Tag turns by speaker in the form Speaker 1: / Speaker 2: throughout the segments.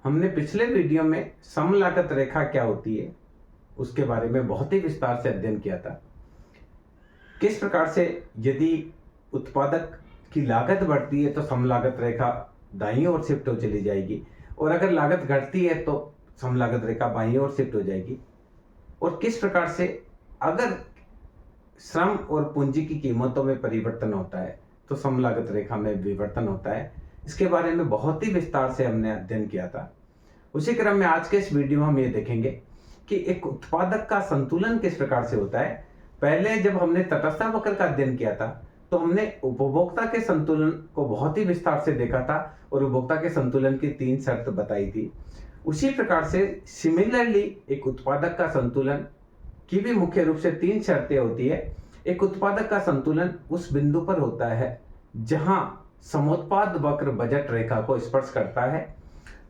Speaker 1: हमने पिछले वीडियो में सम लागत रेखा क्या होती है उसके बारे में बहुत ही विस्तार से अध्ययन किया था। किस प्रकार से यदि उत्पादक की लागत बढ़ती है तो सम लागत रेखा दाईं ओर शिफ्ट हो चली जाएगी, और अगर लागत घटती है तो सम लागत रेखा बाईं ओर शिफ्ट हो जाएगी। और किस प्रकार से अगर श्रम और पूंजी की कीमतों में परिवर्तन होता है तो सम लागत रेखा में विवर्तन होता है। इसके बारे में बहुत ही विस्तार से हमने अध्ययन किया था। उसी क्रम में आज के इस वीडियो में हम ये देखेंगे कि एक उत्पादक का संतुलन किस प्रकार से होता है। पहले जब हमने तटस्थ वक्र का अध्ययन किया था तो हमने उपभोक्ता के संतुलन को बहुत ही विस्तार से देखा था और उपभोक्ता के संतुलन की 3 शर्त बताई थी। उसी प्रकार से सिमिलरली एक उत्पादक का संतुलन की भी मुख्य रूप से 3 शर्तें होती है। एक उत्पादक का संतुलन उस बिंदु पर होता है जहां समोत्पाद वक्र बजट रेखा को स्पर्श करता है।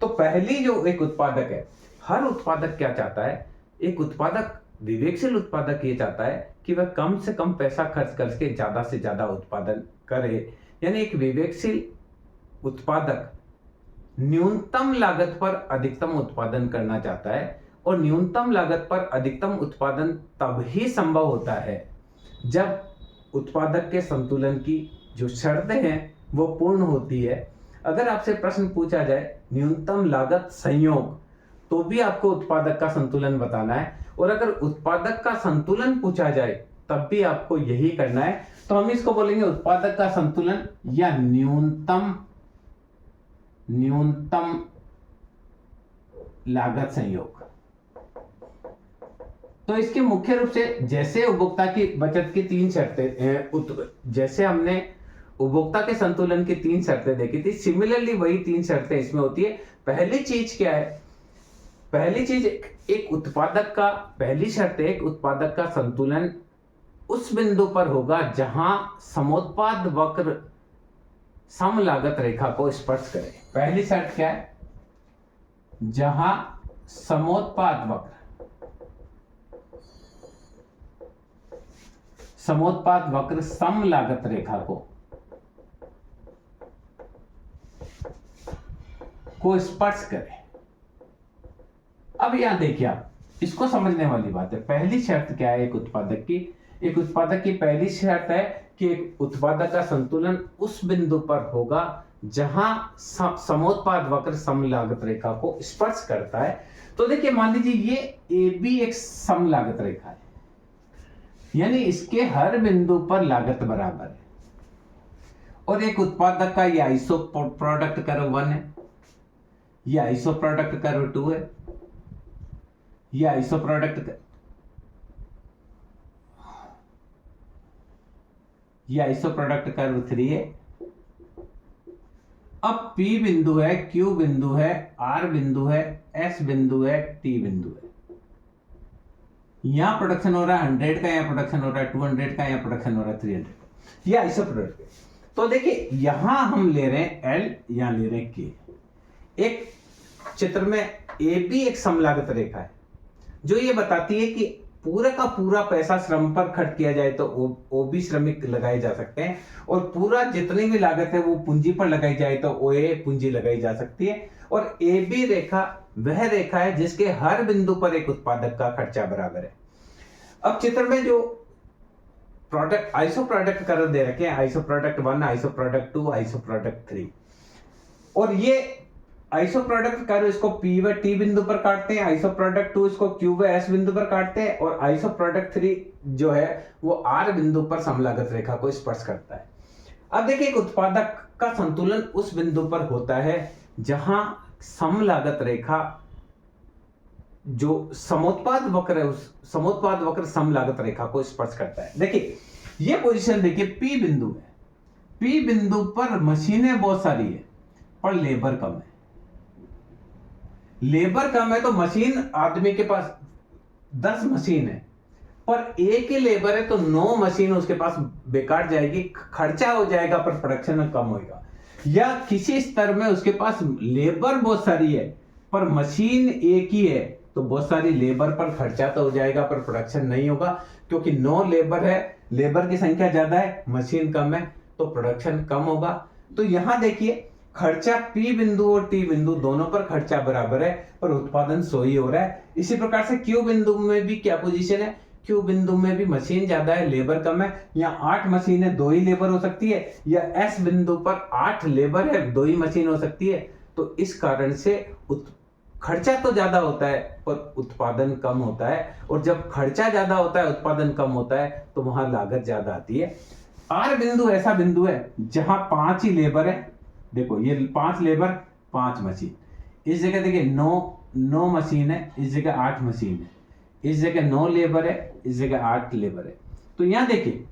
Speaker 1: तो पहली जो एक उत्पादक है, हर उत्पादक क्या चाहता है, एक उत्पादक विवेकशील उत्पादक ये चाहता है कि वह कम से कम पैसा खर्च करके ज्यादा से ज्यादा उत्पादन करे। यानी एक विवेकशील उत्पादक न्यूनतम लागत पर अधिकतम उत्पादन करना चाहता है, और न्यूनतम लागत पर अधिकतम उत्पादन तब ही संभव होता है जब उत्पादक के संतुलन की जो शर्तें हैं वो पूर्ण होती है। अगर आपसे प्रश्न पूछा जाए न्यूनतम लागत संयोग, तो भी आपको उत्पादक का संतुलन बताना है, और अगर उत्पादक का संतुलन पूछा जाए तब भी आपको यही करना है। तो हम इसको बोलेंगे उत्पादक का संतुलन या न्यूनतम लागत संयोग। तो इसके मुख्य रूप से जैसे उपभोक्ता की बचत की 3 शर्तें, जैसे हमने उपभोक्ता के संतुलन की 3 शर्तें देखी थी, सिमिलरली वही 3 शर्तें इसमें होती है। पहली चीज क्या है? पहली चीज एक उत्पादक का, पहली शर्त एक उत्पादक का संतुलन उस बिंदु पर होगा जहां समोत्पाद वक्र सम लागत रेखा को स्पर्श करे। पहली शर्त क्या है? जहां समोत्पाद वक्र सम लागत रेखा को स्पर्श करे। अब यहां देखिए, आप इसको समझने वाली बात है। पहली शर्त क्या है एक उत्पादक की? एक उत्पादक की पहली शर्त है कि एक उत्पादक का संतुलन उस बिंदु पर होगा जहां समोत्पाद वक्र सम लागत रेखा को स्पर्श करता है। तो देखिए, मान लीजिए ये ए बी एक सम लागत रेखा है, यानी इसके हर बिंदु पर लागत बराबर है, और एक उत्पादक का ये आइसो प्रोडक्ट कर्व 1 है, ये आइसो प्रोडक्ट कर्व 2 है, ये आइसो प्रोडक्ट कर्व 3 है। अब P बिंदु है, Q बिंदु है, R बिंदु है, S बिंदु है, T बिंदु है। यहां प्रोडक्शन हो रहा है 100 का, यहां प्रोडक्शन हो रहा है 200 का, यहां प्रोडक्शन हो रहा है 300 का। ये आइसो प्रोडक्ट है। तो देखिए, यहां हम ले रहे हैं L, यहां ले रहे हैं K। एक चित्र में AB एक समलागत रेखा है जो ये बताती है कि पूरा का पूरा पैसा श्रम पर खर्च किया जाए तो OB श्रमिक लगाए जा सकते हैं, और पूरा जितनी भी लागत है वो पूंजी पर लगाई जाए तो OA पूंजी लगाई जा सकती है। और AB रेखा वह रेखा है जिसके हर बिंदु पर एक उत्पादक का खर्चा बराबर है। अब चित्र में जो प्रोडक्ट आइसो प्रोडक्ट कर्व दे रखे हैं, iso product 1, iso product 2, iso product 3, और ये आइसो प्रोडक्ट कर्व इसको P व T बिंदु पर काटते हैं, आइसो प्रोडक्ट 2 इसको Q व S बिंदु पर काटते हैं, और आइसो प्रोडक्ट 3 जो है वो R बिंदु पर समलागत रेखा को स्पर्श करता है। अब देखिए, एक उत्पादक का संतुलन उस बिंदु पर होता है जहां समलागत रेखा जो समोत्पाद वक्र है, उस समोत्पाद वक्र समलागत रेखा को स्पर्श करता है। देखिए, ये पोजीशन देखिए, P बिंदु है। P बिंदु पर मशीनें बहुत सारी है पर लेबर कम है। लेबर कम है तो मशीन, आदमी के पास 10 मशीन है पर एक ही लेबर है तो 9 मशीन उसके पास बेकार जाएगी, खर्चा हो जाएगा पर प्रोडक्शन में कम होगा। या किसी स्तर में उसके पास लेबर बहुत सारी है पर मशीन एक ही है तो बहुत सारी लेबर पर खर्चा तो हो जाएगा पर प्रोडक्शन नहीं होगा, क्योंकि 9 लेबर है, लेबर की संख्या ज्यादा है, मशीन कम है तो प्रोडक्शन कम होगा। तो यहां देखिए खर्चा P बिंदु और T बिंदु दोनों पर खर्चा बराबर है और उत्पादन 100 ही हो रहा है। इसी प्रकार से Q बिंदु में भी क्या पोजीशन है, Q बिंदु में भी मशीन ज्यादा है, लेबर कम है। यहाँ 8 मशीन है, 2 ही लेबर हो सकती है, या S बिंदु पर 8 लेबर है, 2 ही मशीन हो सकती है। तो इस कारण से खर्चा तो ज्यादा होता है पर उत्पादन कम होता है, और जब खर्चा ज्यादा होता है उत्पादन कम होता है तो वहां लागत ज्यादा आती है। R बिंदु ऐसा बिंदु है जहां 5 ही लेबर है। देखो ये 5 लेबर 5 मशीन, इस जगह देखिए 9 मशीन है, इस जगह 8 मशीन है, इस जगह 9 लेबर है, इस जगह 8 लेबर है। तो यहां देखिए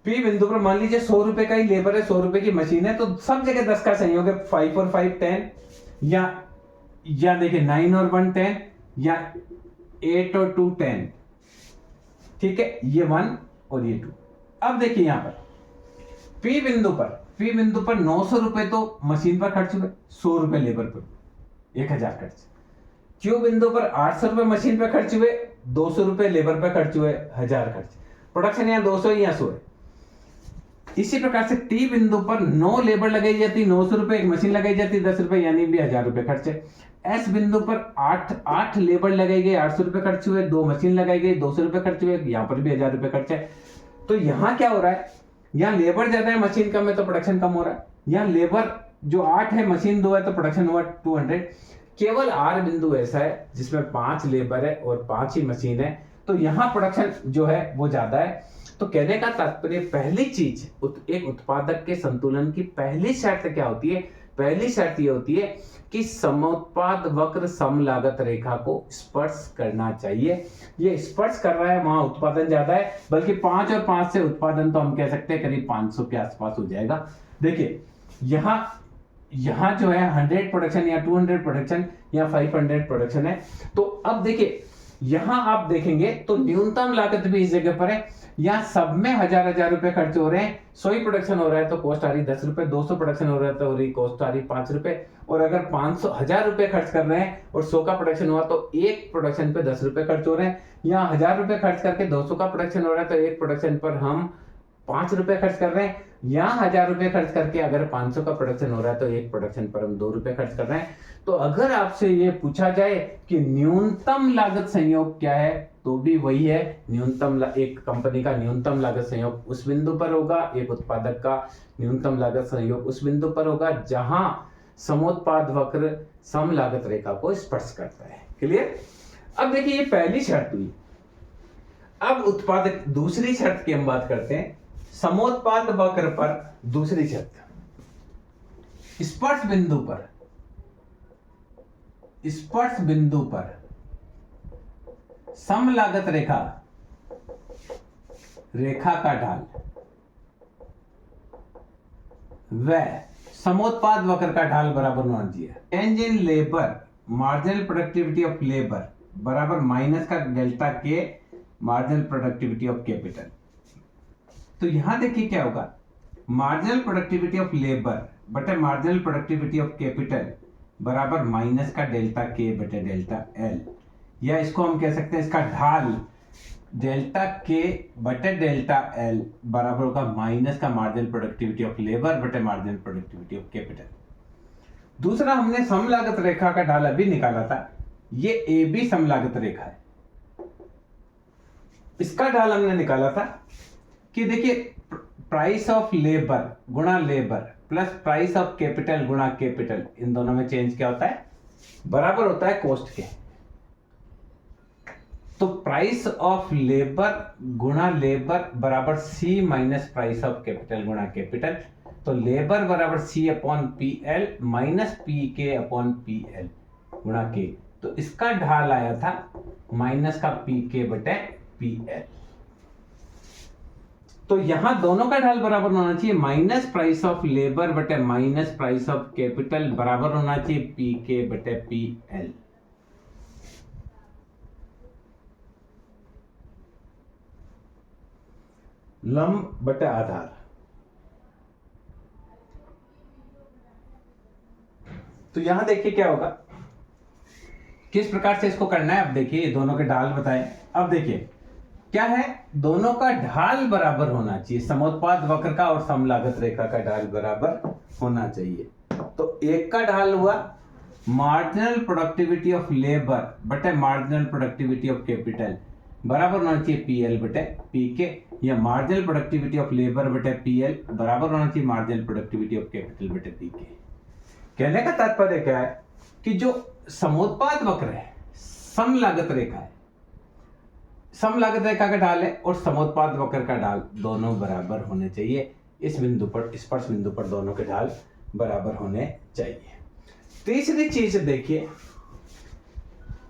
Speaker 1: P बिंदु पर मान लीजिए 100 रुपए का ही लेबर है, 100 रुपए की मशीन है, तो सब जगह 10 का संयोग है, 5 और 5 10, या देखिए 9 और 1 10, या 8 और 2 10, ठीक है, ये 1 और ये 2। अब देखिए यहां पर P बिंदु पर 900 रुपए तो मशीन पर खर्च हुए, 100 रुपए लेबर पर, 1000 खर्च। Q बिंदु पर 800 रुपए मशीन पर खर्च हुए, 200 रुपए लेबर पर खर्च हुए, 1000 खर्च। प्रोडक्शन यहाँ 200 यहाँ 100 है। इसी प्रकार से T बिंदु पर 9 लेबर लगाई जाती, 900 रुपए, एक मशीन लगाई जाती 10 रुपए, यानी भी 1000 रुपए खर्च है। S बिंदु पर 8 लेबर लगाई गई, 800 रुपए खर्च हुए, 2 मशीन लगाई गई, 200 रुपए खर्च हुए, यहाँ पर भी 1000 रुपए खर्च है। तो यहाँ क्या हो रहा है, यहाँ लेबर ज्यादा है मशीन कम है तो प्रोडक्शन कम हो रहा है। यहाँ लेबर जो 8 है मशीन 2 है तो प्रोडक्शन हुआ 200। केवल R बिंदु ऐसा है जिसमें 5 लेबर है और 5 ही मशीन है, तो यहाँ प्रोडक्शन जो है वो ज्यादा है। तो कहने का तात्पर्य, पहली चीज एक उत्पादक के संतुलन की पहली शर्त क्या होती है, पहली शर्त ये होती है कि समोत्पाद वक्र सम लागत रेखा को स्पर्श करना चाहिए। ये स्पर्श कर रहा है, वहां उत्पादन ज्यादा है, बल्कि 5 और 5 से उत्पादन तो हम कह सकते हैं करीब 500 के आसपास हो जाएगा। देखिए यहाँ जो है 100 प्रोडक्शन या 200 प्रोडक्शन या 500 प्रोडक्शन है। तो अब देखिए यहां आप देखेंगे तो न्यूनतम लागत भी इस जगह पर है, यहाँ सब में 1000 रुपए खर्च हो रहे हैं। 100 ही प्रोडक्शन हो रहा है तो कॉस्ट आ रही 10 रुपए, 200 प्रोडक्शन हो रहा है तो कॉस्ट आ रही 5 रुपए, और अगर 1000 रुपए खर्च कर रहे हैं और 100 का प्रोडक्शन हुआ तो एक प्रोडक्शन पे 10 रुपए खर्च हो रहे हैं। यहाँ 1000 रुपए खर्च करके 200 का प्रोडक्शन हो रहा है तो एक प्रोडक्शन पर हम 5 रुपए खर्च कर रहे हैं। यहाँ 1000 रुपए खर्च करके अगर 500 का प्रोडक्शन हो रहा है तो एक प्रोडक्शन पर हम 2 रुपए खर्च कर रहे हैं। तो अगर आपसे ये पूछा जाए कि न्यूनतम लागत संयोग क्या है, तो भी वही है, न्यूनतम एक कंपनी का न्यूनतम लागत संयोग उस बिंदु पर होगा, एक उत्पादक का न्यूनतम लागत संयोग उस बिंदु पर होगा जहां समोत्पाद वक्र सम लागत रेखा को स्पर्श करता है। क्लियर? अब देखिए ये पहली शर्त हुई। अब उत्पादक दूसरी शर्त की हम बात करते हैं, समोत्पाद वक्र पर दूसरी शर्त, स्पर्श बिंदु पर सम लागत रेखा का ढाल व समोत्पाद वक्र का ढाल बराबर होना चाहिए। Change in labour, marginal productivity of labour बराबर माइनस का डेल्टा के मार्जिनल प्रोडक्टिविटी ऑफ कैपिटल। तो यहां देखिए क्या होगा, मार्जिनल प्रोडक्टिविटी ऑफ लेबर बटे मार्जिनल प्रोडक्टिविटी ऑफ कैपिटल बराबर माइनस का डेल्टा के बटे डेल्टा एल, या इसको हम कह सकते हैं इसका ढाल डेल्टा के बटे डेल्टा एल बराबर होगा माइनस का मार्जिनल प्रोडक्टिविटी ऑफ लेबर बटे मार्जिनल प्रोडक्टिविटी ऑफ कैपिटल। दूसरा हमने सम लागत रेखा का ढाल अभी निकाला था, ये ए बी सम लागत रेखा है, इसका ढाल हमने निकाला था कि देखिए प्राइस ऑफ लेबर गुणा labour plus price of capital गुणा कैपिटल, इन दोनों में चेंज क्या होता है, बराबर होता है कॉस्ट के। तो प्राइस ऑफ लेबर गुणा लेबर बराबर C minus price of capital गुणा कैपिटल। तो लेबर बराबर C upon P L minus P K upon P L गुणा के। तो इसका ढाल आया था माइनस का पी के बटे पी एल। तो यहां दोनों का ढाल बराबर होना चाहिए, माइनस प्राइस ऑफ लेबर बटे माइनस प्राइस ऑफ कैपिटल बराबर होना चाहिए पी के बटे पी एल। लंब बटे आधार। तो यहां देखिए क्या होगा, किस प्रकार से इसको करना है। अब देखिए दोनों के ढाल बताएं। अब देखिए क्या है, दोनों का ढाल बराबर होना चाहिए, समोत्पाद वक्र का और समलागत रेखा का ढाल बराबर होना चाहिए। तो एक का ढाल हुआ मार्जिनल प्रोडक्टिविटी ऑफ लेबर बटे मार्जिनल प्रोडक्टिविटी ऑफ कैपिटल बराबर होना चाहिए पीएल बटे पी के, या मार्जिनल प्रोडक्टिविटी ऑफ लेबर बटे पीएल बराबर होना चाहिए मार्जिनल प्रोडक्टिविटी ऑफ कैपिटल बटे पी के। कहने का तात्पर्य क्या है कि जो समोत्पाद वक्र है, सम लागत रेखा है, सम लागत रेखा का ढाल है और समोत्पाद वक्र का ढाल दोनों बराबर होने चाहिए। इस बिंदु पर, स्पर्श बिंदु पर दोनों के ढाल बराबर होने चाहिए। तीसरी चीज देखिए,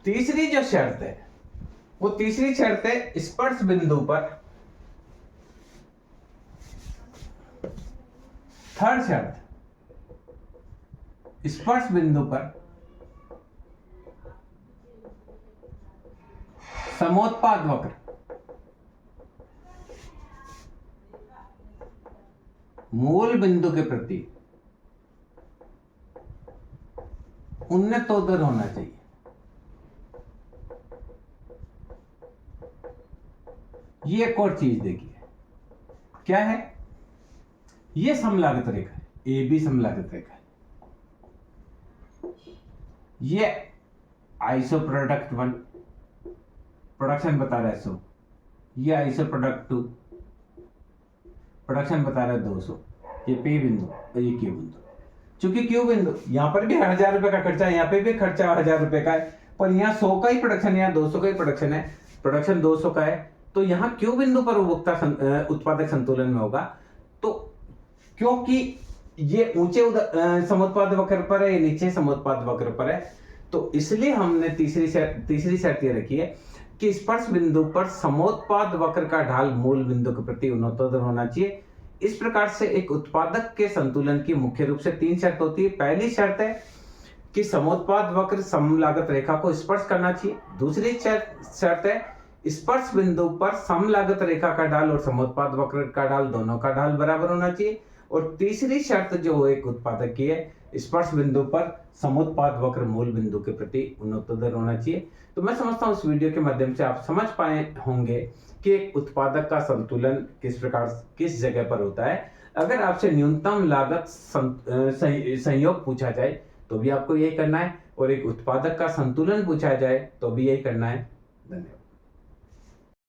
Speaker 1: तीसरी जो शर्त है वो तीसरी शर्त है स्पर्श बिंदु पर, थर्ड शर्त, स्पर्श बिंदु पर समोत्पाद वक्र मूल बिंदु के प्रति उन्नतोत्तर होना चाहिए। ये एक और चीज देखिए, क्या है, ये समलागत रेखा है, ए बी समलागत रेखा है, ये आइसो प्रोडक्ट 1 प्रोडक्शन बता रहा है 100, ये आइसो प्रोडक्ट 2 प्रोडक्शन बता रहा है 200, ये पी बिंदु और ये क्यू बिंदु। चूंकि क्यू बिंदु यहां पर भी 1000 रुपए का खर्चा है, यहाँ पे भी खर्चा 1000 रुपए का है, पर यहाँ 100 का ही प्रोडक्शन है, यहाँ 200 का ही प्रोडक्शन है, प्रोडक्शन 200 का है, तो यहाँ क्यू बिंदु पर उपभोक्ता उत्पादक संतुलन में होगा। तो क्योंकि ये ऊंचे समोत्पाद वक्र पर है, ये नीचे समोत्पाद वक्र पर है, तो इसलिए हमने तीसरी शर्त ये रखी है कि स्पर्श बिंदु पर समोत्पाद वक्र का ढाल मूल बिंदु के प्रति उन्नतोत्तर होना चाहिए। इस प्रकार से एक उत्पादक के संतुलन की मुख्य रूप से 3 शर्त होती है। पहली शर्त है कि समोत्पाद वक्र समलागत रेखा को स्पर्श करना चाहिए। दूसरी शर्त है स्पर्श बिंदु पर समलागत रेखा का ढाल और समोत्पाद वक्र का ढाल दोनों का ढाल बराबर होना चाहिए। और तीसरी शर्त जो एक उत्पादक की है, स्पर्श बिंदु पर समोत्पाद वक्र मूल बिंदु के प्रति उन्नतोत्तर होना चाहिए। तो मैं समझता हूँ इस वीडियो के माध्यम से आप समझ पाए होंगे कि एक उत्पादक का संतुलन किस प्रकार, किस जगह पर होता है। अगर आपसे न्यूनतम लागत संयोग पूछा जाए तो भी आपको यही करना है, और एक उत्पादक का संतुलन पूछा जाए तो भी यही करना है। धन्यवाद।